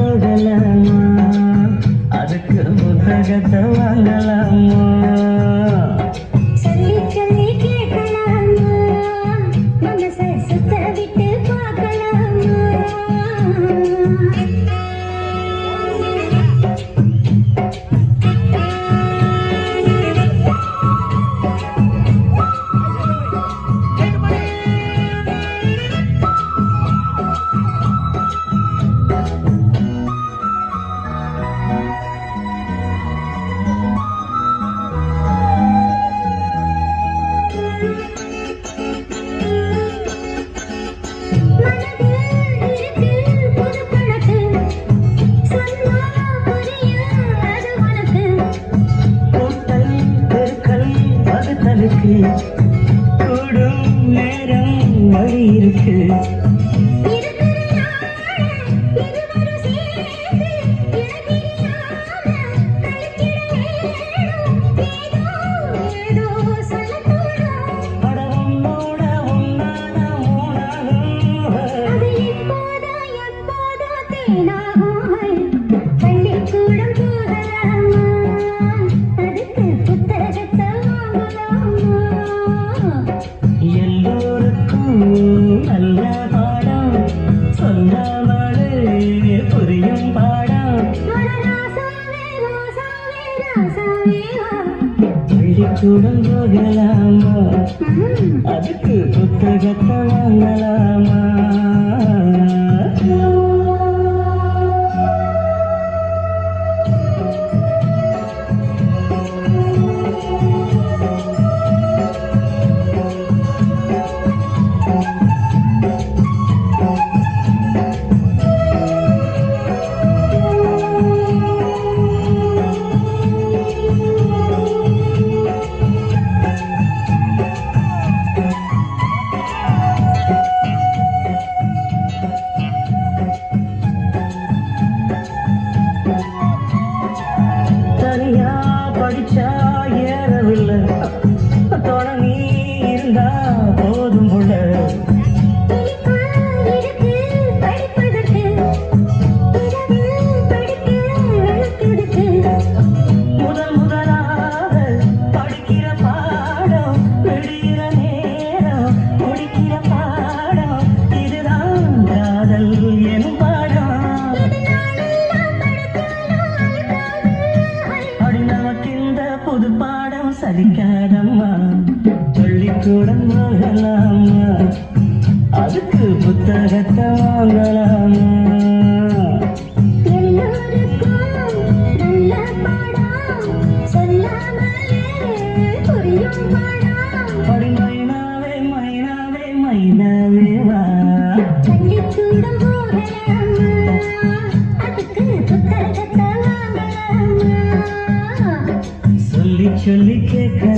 போகலாமா அதுக்கு புத்தகத்தை வாங்கலாமா சொல்லி சொல்லி கேட்கலாமா மனசை சுத்த விட்டு பார்க்கலாமா கூடும் நேரம் வழி இருக்கு பள்ளிக்கூடம் போகலாமா அதுக்கு புத்தகத்தை வாங்கலாமா எல்லோருக்கும் நல்ல பாடம் சொல்லாமலே புரியும் பாடம் பள்ளிக்கூடம் போகலாமா அதுக்கு புத்தகத்தை வாங்கலாமா தனியா படிச்சா ஏறவில்லை தொடங்கி இருந்தா போதும் போல முதல் முதலாக படிக்கிற பாடம் விடுகிற நேரம் முடிக்கிற பாடம் இதுதான் காதல் எனும் பாடம் அடி நமக்கு இந்த புது பாடம் சலிக்காதம்மா பள்ளிக்கூடம் போகலாமா அதுக்கு புத்தகத்தை வாங்கலாமா அடி மைனாவே மைனாவே மைனாவே வா சொல்லி சொல்லி கேட்க